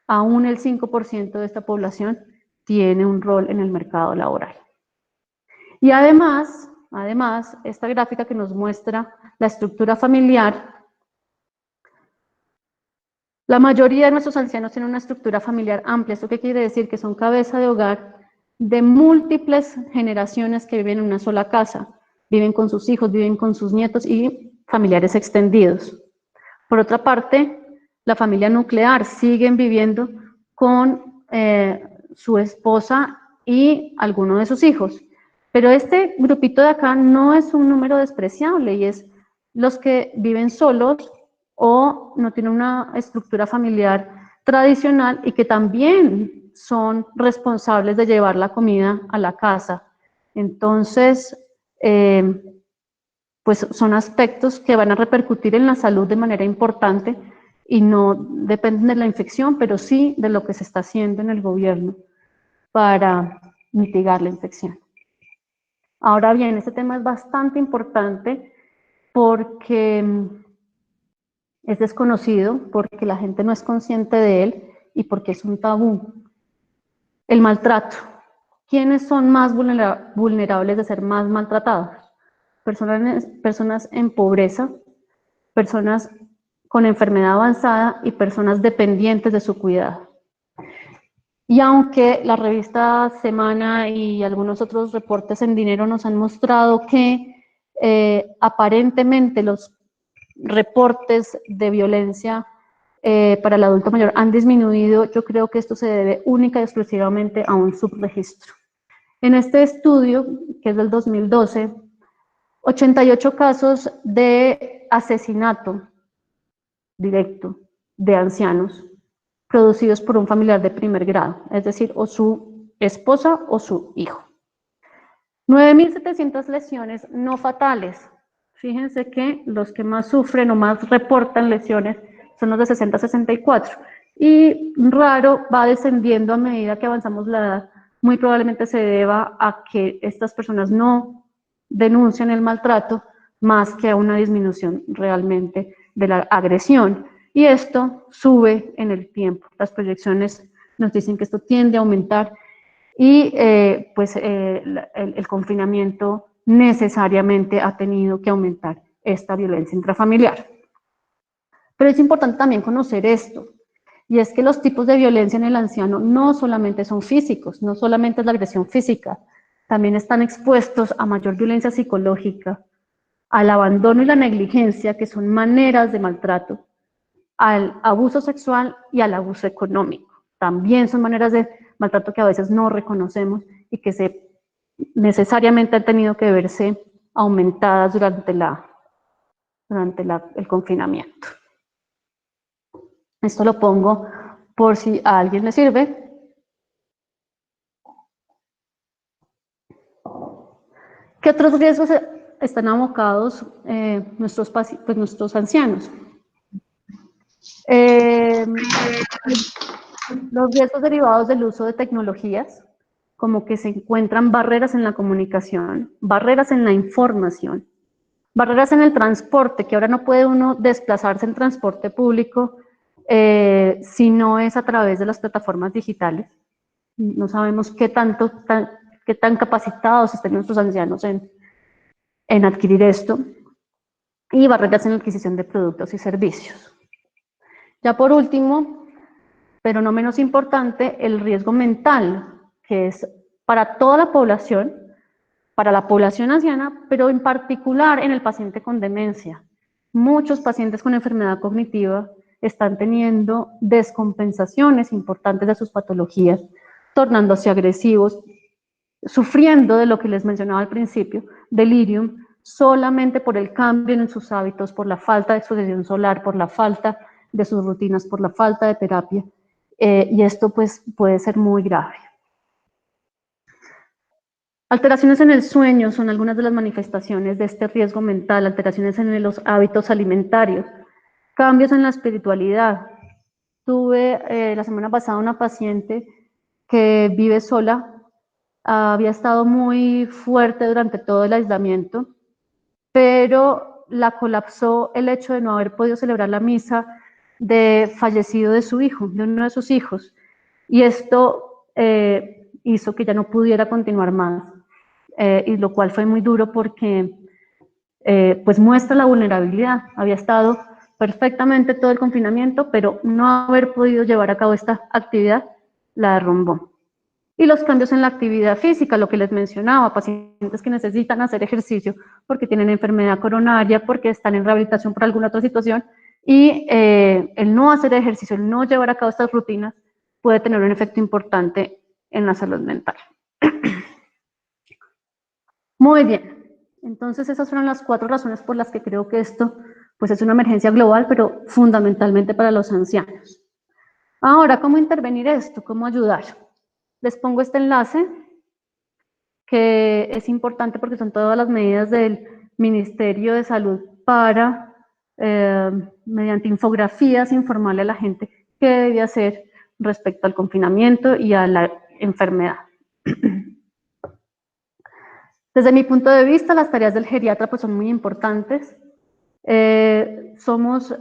aún el 5% de esta población tiene un rol en el mercado laboral. Y además, esta gráfica que nos muestra la estructura familiar, la mayoría de nuestros ancianos tienen una estructura familiar amplia. ¿Esto qué quiere decir? Que son cabeza de hogar de múltiples generaciones que viven en una sola casa. Viven con sus hijos, viven con sus nietos y familiares extendidos. Por otra parte, la familia nuclear, siguen viviendo con su esposa y alguno de sus hijos. Pero este grupito de acá no es un número despreciable y es los que viven solos o no tienen una estructura familiar tradicional y que también son responsables de llevar la comida a la casa. Entonces, pues son aspectos que van a repercutir en la salud de manera importante y no dependen de la infección, pero sí de lo que se está haciendo en el gobierno para mitigar la infección. Ahora bien, este tema es bastante importante porque es desconocido, porque la gente no es consciente de él y porque es un tabú. El maltrato. ¿Quiénes son más vulnerables de ser más maltratados? Personas en pobreza, personas con enfermedad avanzada y personas dependientes de su cuidado. Y aunque la revista Semana y algunos otros reportes en Dinero nos han mostrado que aparentemente reportes de violencia para el adulto mayor han disminuido, yo creo que esto se debe única y exclusivamente a un subregistro. En este estudio, que es del 2012, 88 casos de asesinato directo de ancianos producidos por un familiar de primer grado, es decir, o su esposa o su hijo. 9.700 lesiones no fatales. Fíjense que los que más sufren o más reportan lesiones son los de 60 a 64. Y raro va descendiendo a medida que avanzamos la edad. Muy probablemente se deba a que estas personas no denuncian el maltrato más que a una disminución realmente de la agresión. Y esto sube en el tiempo. Las proyecciones nos dicen que esto tiende a aumentar y el confinamiento necesariamente ha tenido que aumentar esta violencia intrafamiliar. Pero es importante también conocer esto, y es que los tipos de violencia en el anciano no solamente son físicos, no solamente es la agresión física, también están expuestos a mayor violencia psicológica, al abandono y la negligencia, que son maneras de maltrato, al abuso sexual y al abuso económico. También son maneras de maltrato que a veces no reconocemos y que necesariamente han tenido que verse aumentadas durante el confinamiento. Esto lo pongo por si a alguien le sirve. ¿Qué otros riesgos están abocados nuestros ancianos? Los riesgos derivados del uso de tecnologías, como que se encuentran barreras en la comunicación, barreras en la información, barreras en el transporte, que ahora no puede uno desplazarse en transporte público si no es a través de las plataformas digitales. No sabemos qué tan capacitados estén nuestros ancianos en adquirir esto. Y barreras en la adquisición de productos y servicios. Ya por último, pero no menos importante, el riesgo mental, que es para toda la población, para la población anciana, pero en particular en el paciente con demencia. Muchos pacientes con enfermedad cognitiva están teniendo descompensaciones importantes de sus patologías, tornándose agresivos, sufriendo de lo que les mencionaba al principio, delirium, solamente por el cambio en sus hábitos, por la falta de exposición solar, por la falta de sus rutinas, por la falta de terapia, y esto pues puede ser muy grave. Alteraciones en el sueño son algunas de las manifestaciones de este riesgo mental, alteraciones en los hábitos alimentarios, cambios en la espiritualidad. Tuve la semana pasada una paciente que vive sola, había estado muy fuerte durante todo el aislamiento, pero la colapsó el hecho de no haber podido celebrar la misa de fallecido de su hijo, de uno de sus hijos, y esto hizo que ya no pudiera continuar más, y lo cual fue muy duro porque pues muestra la vulnerabilidad. Había estado perfectamente todo el confinamiento, pero no haber podido llevar a cabo esta actividad la derrumbó. Y los cambios en la actividad física, lo que les mencionaba, pacientes que necesitan hacer ejercicio porque tienen enfermedad coronaria, porque están en rehabilitación por alguna otra situación, y el no hacer ejercicio, el no llevar a cabo estas rutinas, puede tener un efecto importante en la salud mental. Muy bien, entonces esas fueron las 4 razones por las que creo que esto pues es una emergencia global, pero fundamentalmente para los ancianos. Ahora, ¿cómo intervenir esto? ¿Cómo ayudar? Les pongo este enlace, que es importante porque son todas las medidas del Ministerio de Salud para, mediante infografías, informarle a la gente qué debe hacer respecto al confinamiento y a la enfermedad. Desde mi punto de vista, las tareas del geriatra pues, son muy importantes. Tenemos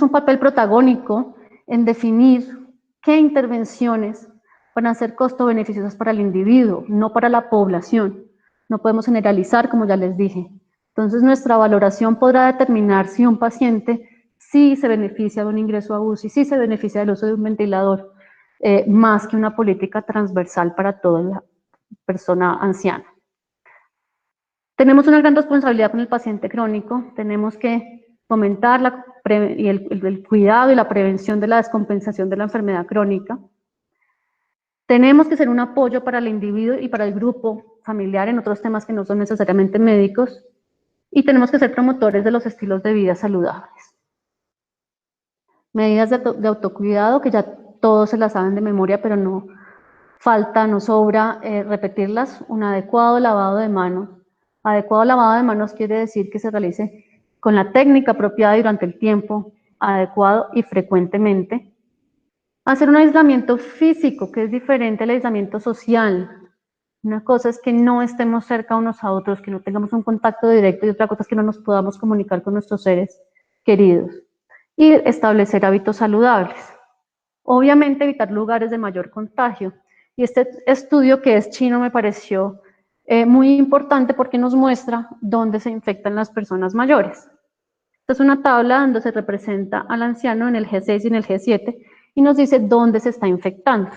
un papel protagónico en definir qué intervenciones van a ser costo-beneficiosas para el individuo, no para la población. No podemos generalizar, como ya les dije. Entonces, nuestra valoración podrá determinar si un paciente sí se beneficia de un ingreso a UCI, sí se beneficia del uso de un ventilador, más que una política transversal para toda la persona anciana. Tenemos una gran responsabilidad con el paciente crónico, tenemos que fomentar el cuidado y la prevención de la descompensación de la enfermedad crónica. Tenemos que ser un apoyo para el individuo y para el grupo familiar en otros temas que no son necesariamente médicos, y tenemos que ser promotores de los estilos de vida saludables. Medidas de autocuidado que ya todos se las saben de memoria, pero no falta, no sobra repetirlas. Un adecuado lavado de manos. Adecuado lavado de manos quiere decir que se realice con la técnica apropiada durante el tiempo adecuado y frecuentemente. Hacer un aislamiento físico, que es diferente al aislamiento social. Una cosa es que no estemos cerca unos a otros, que no tengamos un contacto directo, y otra cosa es que no nos podamos comunicar con nuestros seres queridos. Y establecer hábitos saludables. Obviamente evitar lugares de mayor contagio. Y este estudio, que es chino, me pareció muy importante porque nos muestra dónde se infectan las personas mayores. Esta es una tabla donde se representa al anciano en el G6 y en el G7 y nos dice dónde se está infectando.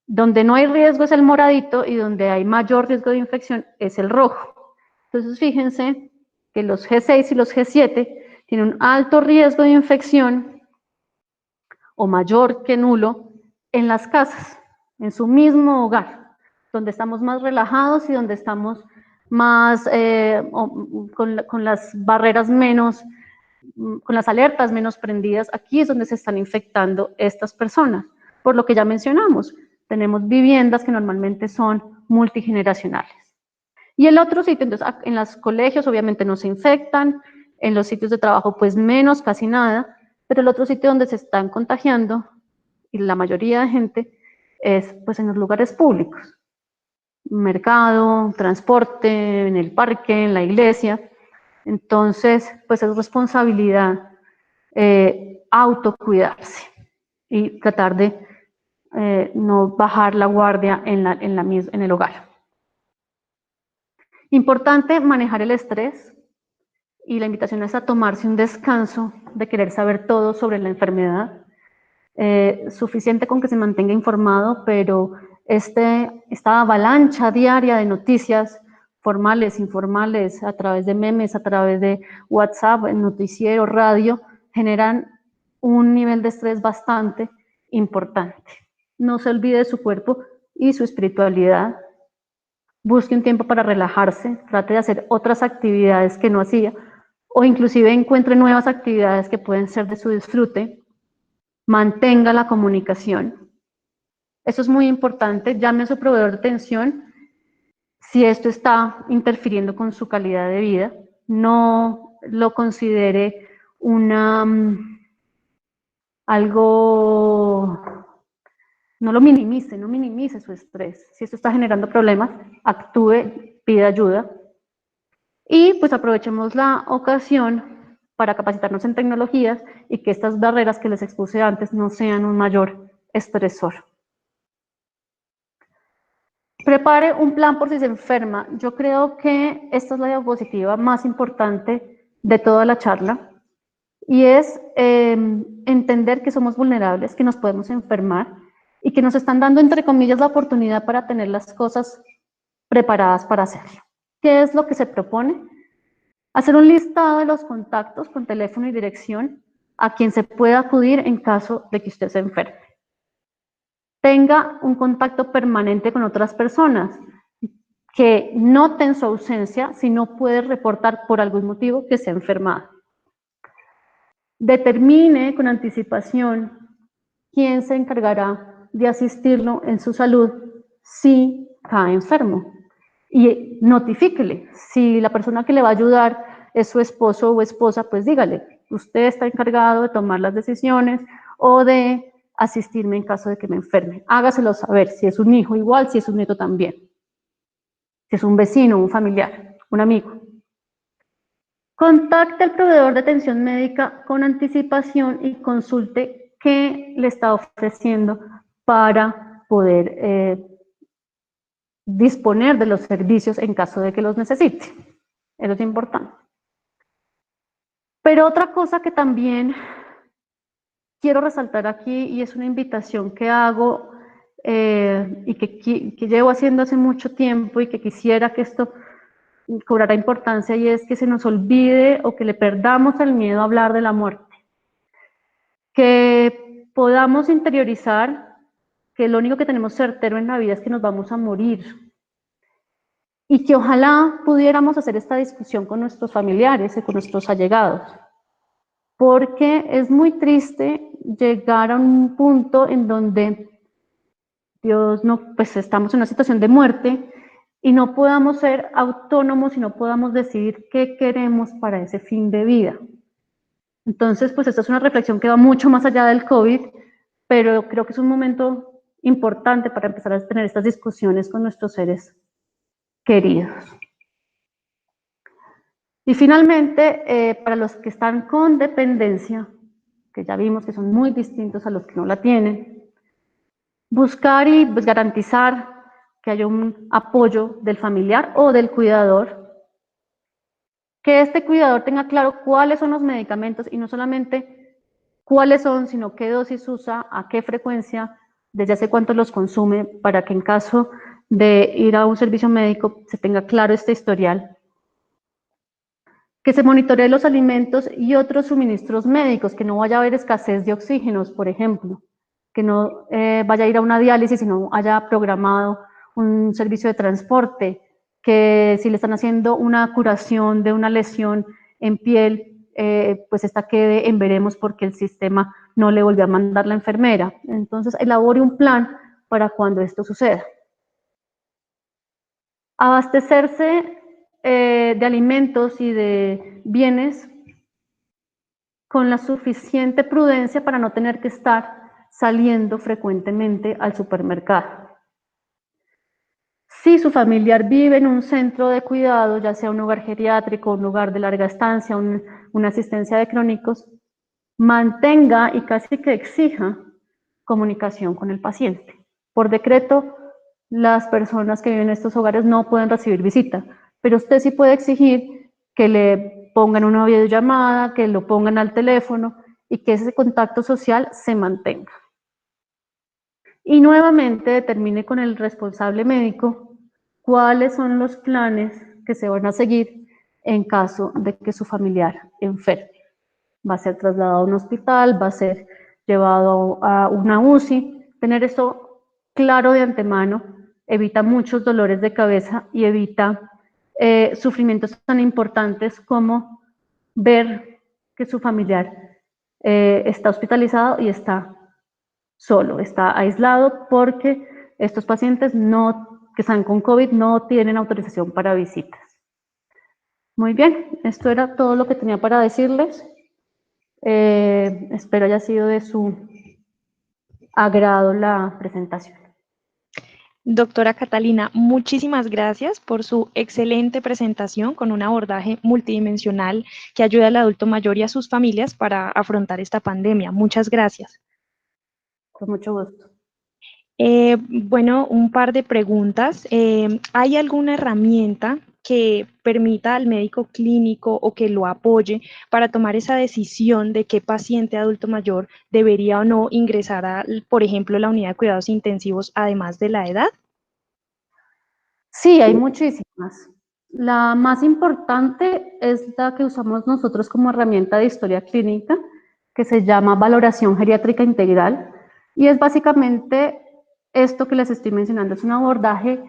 Donde no hay riesgo es el moradito y donde hay mayor riesgo de infección es el rojo. Entonces fíjense que los G6 y los G7 tienen un alto riesgo de infección o mayor que nulo en las casas, en su mismo hogar, donde estamos más relajados y donde estamos más con las barreras menos, con las alertas menos prendidas. Aquí es donde se están infectando estas personas, por lo que ya mencionamos. Tenemos viviendas que normalmente son multigeneracionales. Y el otro sitio, entonces, en los colegios obviamente no se infectan, en los sitios de trabajo pues menos, casi nada, pero el otro sitio donde se están contagiando, y la mayoría de gente, es pues en los lugares públicos. Mercado, transporte, en el parque, en la iglesia. Entonces, pues es responsabilidad autocuidarse y tratar de no bajar la guardia en el hogar. Importante manejar el estrés, y la invitación es a tomarse un descanso de querer saber todo sobre la enfermedad. Suficiente con que se mantenga informado, pero esta avalancha diaria de noticias formales, informales, a través de memes, a través de WhatsApp, noticiero, radio, generan un nivel de estrés bastante importante. No se olvide de su cuerpo y su espiritualidad. Busque un tiempo para relajarse, trate de hacer otras actividades que no hacía, o inclusive encuentre nuevas actividades que pueden ser de su disfrute. Mantenga la comunicación. Eso es muy importante. Llame a su proveedor de atención si esto está interfiriendo con su calidad de vida. No lo considere algo, no lo minimice, no minimice su estrés. Si esto está generando problemas, actúe, pida ayuda. Y pues aprovechemos la ocasión para capacitarnos en tecnologías y que estas barreras que les expuse antes no sean un mayor estresor. Prepare un plan por si se enferma. Yo creo que esta es la diapositiva más importante de toda la charla, y es entender que somos vulnerables, que nos podemos enfermar y que nos están dando, entre comillas, la oportunidad para tener las cosas preparadas para hacerlo. ¿Qué es lo que se propone? Hacer un listado de los contactos con teléfono y dirección a quien se pueda acudir en caso de que usted se enferme. Tenga un contacto permanente con otras personas que noten su ausencia si no puede reportar por algún motivo que se ha enfermado. Determine con anticipación quién se encargará de asistirlo en su salud si cae enfermo. Y notifíquele. Si la persona que le va a ayudar es su esposo o esposa, pues dígale, usted está encargado de tomar las decisiones o de asistirme en caso de que me enferme. Hágaselo saber, si es un hijo igual, si es un nieto también. Si es un vecino, un familiar, un amigo. Contacte al proveedor de atención médica con anticipación y consulte qué le está ofreciendo para poder disponer de los servicios en caso de que los necesite. Eso es importante. Pero otra cosa que también quiero resaltar aquí, y es una invitación que hago y que llevo haciendo hace mucho tiempo, y que quisiera que esto cobrará importancia, y es que se nos olvide o que le perdamos el miedo a hablar de la muerte. Que podamos interiorizar que lo único que tenemos certero en la vida es que nos vamos a morir. Y que ojalá pudiéramos hacer esta discusión con nuestros familiares y con nuestros allegados. Porque es muy triste llegar a un punto en donde Dios no, pues estamos en una situación de muerte y no podamos ser autónomos y no podamos decidir qué queremos para ese fin de vida. Entonces, pues esta es una reflexión que va mucho más allá del COVID, pero creo que es un momento importante para empezar a tener estas discusiones con nuestros seres queridos. Y finalmente, para los que están con dependencia, que ya vimos que son muy distintos a los que no la tienen, buscar y pues, garantizar que haya un apoyo del familiar o del cuidador, que este cuidador tenga claro cuáles son los medicamentos y no solamente cuáles son, sino qué dosis usa, a qué frecuencia, desde hace cuánto los consume, para que en caso de ir a un servicio médico se tenga claro este historial. Que se monitoree los alimentos y otros suministros médicos, que no vaya a haber escasez de oxígenos, por ejemplo, que no vaya a ir a una diálisis y no haya programado un servicio de transporte, que si le están haciendo una curación de una lesión en piel, pues esta quede en veremos porque el sistema no le volvió a mandar la enfermera. Entonces, elabore un plan para cuando esto suceda. Abastecerse de alimentos y de bienes con la suficiente prudencia para no tener que estar saliendo frecuentemente al supermercado. Si su familiar vive en un centro de cuidado, ya sea un hogar geriátrico, un lugar de larga estancia, una asistencia de crónicos, mantenga y casi que exija comunicación con el paciente. Por decreto, las personas que viven en estos hogares no pueden recibir visita, pero usted sí puede exigir que le pongan una videollamada, que lo pongan al teléfono y que ese contacto social se mantenga. Y nuevamente determine con el responsable médico cuáles son los planes que se van a seguir en caso de que su familiar enferme. Va a ser trasladado a un hospital, va a ser llevado a una UCI. Tener esto claro de antemano evita muchos dolores de cabeza y evita sufrimientos tan importantes como ver que su familiar está hospitalizado y está solo, está aislado, porque estos pacientes que están con COVID no tienen autorización para visitas. Muy bien, esto era todo lo que tenía para decirles. Espero haya sido de su agrado la presentación. Doctora Catalina, muchísimas gracias por su excelente presentación con un abordaje multidimensional que ayuda al adulto mayor y a sus familias para afrontar esta pandemia. Muchas gracias. Con mucho gusto. Bueno, un par de preguntas. ¿Hay alguna herramienta que permita al médico clínico o que lo apoye para tomar esa decisión de qué paciente adulto mayor debería o no ingresar a, por ejemplo, la unidad de cuidados intensivos, además de la edad? Sí, hay muchísimas. La más importante es la que usamos nosotros como herramienta de historia clínica, que se llama valoración geriátrica integral, y es básicamente esto que les estoy mencionando. Es un abordaje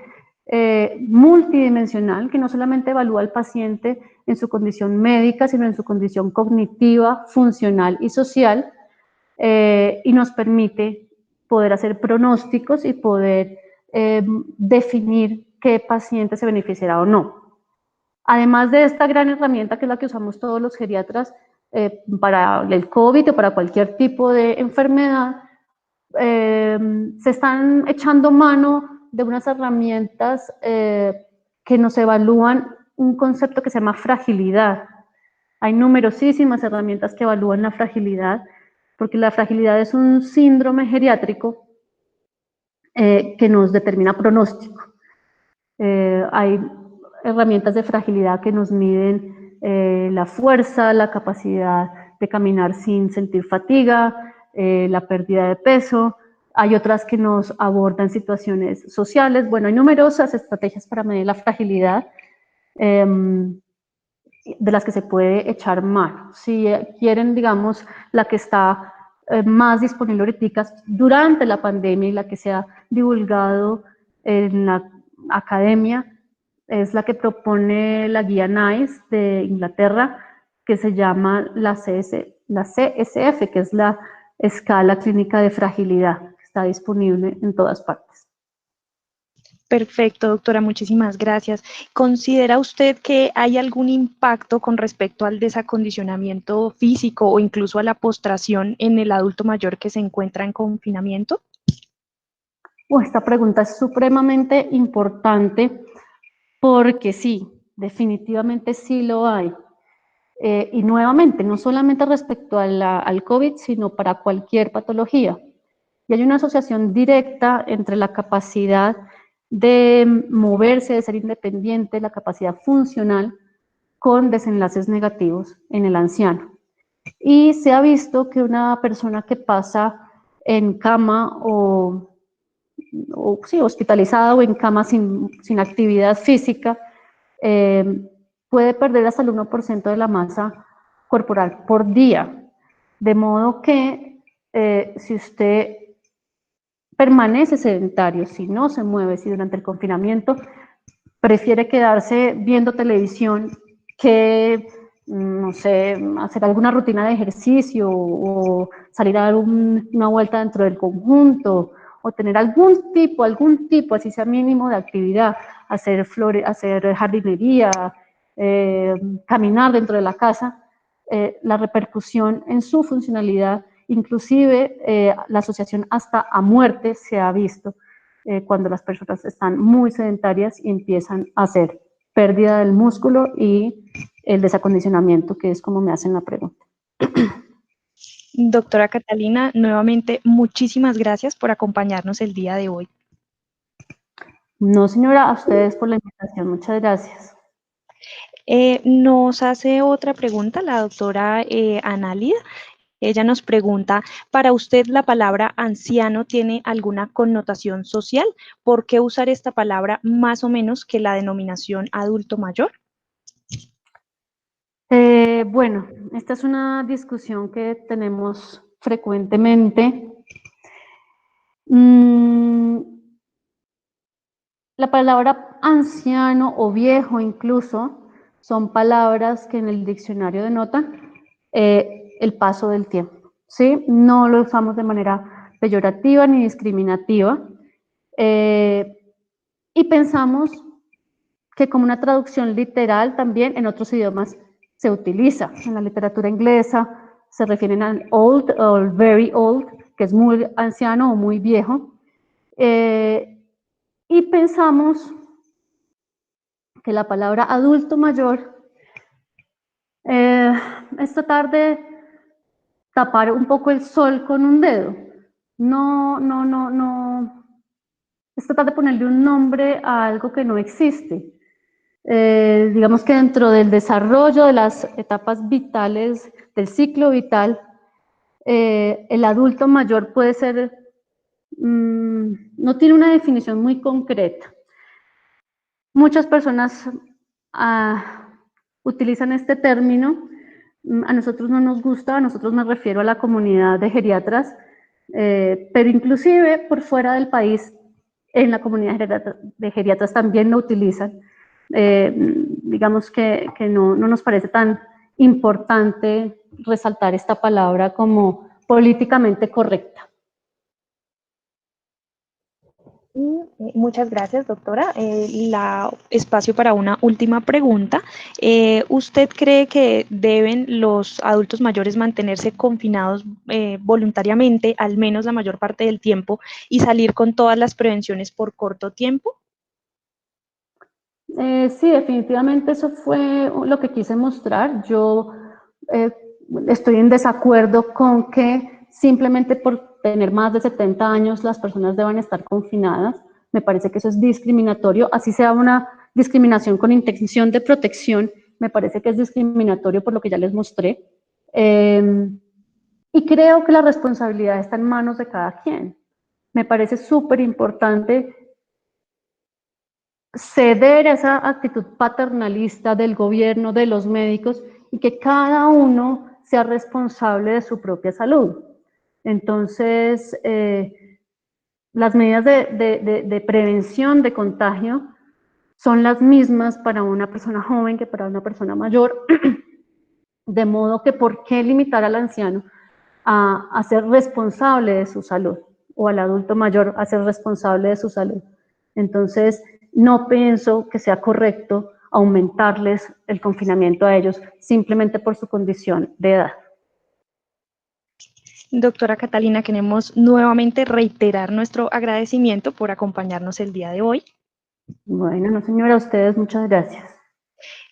multidimensional que no solamente evalúa al paciente en su condición médica, sino en su condición cognitiva, funcional y social, y nos permite poder hacer pronósticos y poder definir qué paciente se beneficiará o no. Además de esta gran herramienta que es la que usamos todos los geriatras para el COVID o para cualquier tipo de enfermedad, se están echando mano de unas herramientas que nos evalúan un concepto que se llama fragilidad. Hay numerosísimas herramientas que evalúan la fragilidad, porque la fragilidad es un síndrome geriátrico que nos determina pronóstico. Hay herramientas de fragilidad que nos miden la fuerza, la capacidad de caminar sin sentir fatiga, la pérdida de peso. Hay otras que nos abordan situaciones sociales. Bueno, hay numerosas estrategias para medir la fragilidad. de las que se puede echar mano. Si quieren, digamos, la que está más disponible ahorita durante la pandemia y la que se ha divulgado en la academia, es la que propone la guía NICE de Inglaterra, que se llama la CSF, que es la escala clínica de fragilidad, que está disponible en todas partes. Perfecto, doctora, muchísimas gracias. ¿Considera usted que hay algún impacto con respecto al desacondicionamiento físico o incluso a la postración en el adulto mayor que se encuentra en confinamiento? Esta pregunta es supremamente importante porque sí, definitivamente sí lo hay. Y nuevamente, no solamente respecto al COVID, sino para cualquier patología. Y hay una asociación directa entre la capacidad de moverse, de ser independiente, la capacidad funcional, con desenlaces negativos en el anciano. Y se ha visto que una persona que pasa en cama o sí, hospitalizada o en cama sin actividad física, puede perder hasta el 1% de la masa corporal por día. De modo que si usted permanece sedentario, si no se mueve, si durante el confinamiento prefiere quedarse viendo televisión que, no sé, hacer alguna rutina de ejercicio o salir a dar una vuelta dentro del conjunto o tener algún tipo, así sea mínimo, de actividad, hacer jardinería, caminar dentro de la casa, la repercusión en su funcionalidad, inclusive la asociación hasta a muerte se ha visto cuando las personas están muy sedentarias y empiezan a hacer pérdida del músculo y el desacondicionamiento, que es como me hacen la pregunta. Doctora Catalina, nuevamente muchísimas gracias por acompañarnos el día de hoy. No, señora, a ustedes por la invitación. Muchas gracias. Nos hace otra pregunta la doctora Analia. Ella nos pregunta, ¿para usted la palabra anciano tiene alguna connotación social? ¿Por qué usar esta palabra más o menos que la denominación adulto mayor? Bueno, esta es una discusión que tenemos frecuentemente. La palabra anciano o viejo incluso son palabras que en el diccionario denotan el paso del tiempo, ¿sí? No lo usamos de manera peyorativa ni discriminativa y pensamos que como una traducción literal también en otros idiomas se utiliza. En la literatura inglesa se refieren al old o very old, que es muy anciano o muy viejo, y pensamos que la palabra adulto mayor es tratar de tapar un poco el sol con un dedo. No. Es tratar de ponerle un nombre a algo que no existe. Digamos que dentro del desarrollo de las etapas vitales, del ciclo vital, el adulto mayor puede ser, no tiene una definición muy concreta. Muchas personas utilizan este término, a nosotros no nos gusta, a nosotros me refiero a la comunidad de geriatras, pero inclusive por fuera del país, en la comunidad de geriatras también lo utilizan. Digamos que no nos parece tan importante resaltar esta palabra como políticamente correcta. Muchas gracias, doctora. Espacio para una última pregunta. ¿Usted cree que deben los adultos mayores mantenerse confinados voluntariamente, al menos la mayor parte del tiempo, y salir con todas las prevenciones por corto tiempo? Sí, definitivamente eso fue lo que quise mostrar. Yo estoy en desacuerdo con que simplemente por tener más de 70 años las personas deban estar confinadas. Me parece que eso es discriminatorio, así sea una discriminación con intención de protección, me parece que es discriminatorio por lo que ya les mostré. Y creo que la responsabilidad está en manos de cada quien. Me parece súper importante ceder a esa actitud paternalista del gobierno, de los médicos, y que cada uno sea responsable de su propia salud. Entonces, las medidas de prevención de contagio son las mismas para una persona joven que para una persona mayor, de modo que ¿por qué limitar al anciano a ser responsable de su salud? O al adulto mayor a ser responsable de su salud. Entonces, no pienso que sea correcto aumentarles el confinamiento a ellos simplemente por su condición de edad. Doctora Catalina, queremos nuevamente reiterar nuestro agradecimiento por acompañarnos el día de hoy. Bueno, no señora, a ustedes muchas gracias.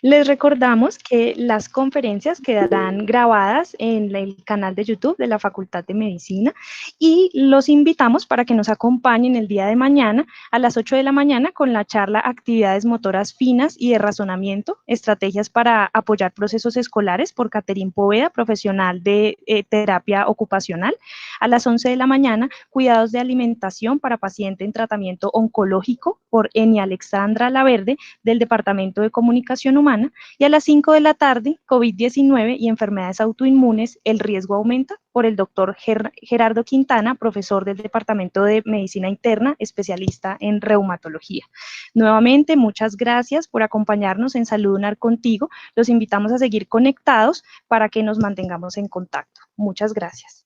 Les recordamos que las conferencias quedarán grabadas en el canal de YouTube de la Facultad de Medicina y los invitamos para que nos acompañen el día de mañana a las 8 de la mañana con la charla Actividades motoras finas y de razonamiento, estrategias para apoyar procesos escolares por Caterín Poveda, profesional de terapia ocupacional. A las 11 de la mañana, cuidados de alimentación para paciente en tratamiento oncológico por Eni Alexandra Laverde del Departamento de Comunicación Humana, y a las 5 de la tarde, COVID-19 y enfermedades autoinmunes, el riesgo aumenta, por el doctor Gerardo Quintana, profesor del Departamento de Medicina Interna, especialista en reumatología. Nuevamente, muchas gracias por acompañarnos en Salud UNAR Contigo. Los invitamos a seguir conectados para que nos mantengamos en contacto. Muchas gracias.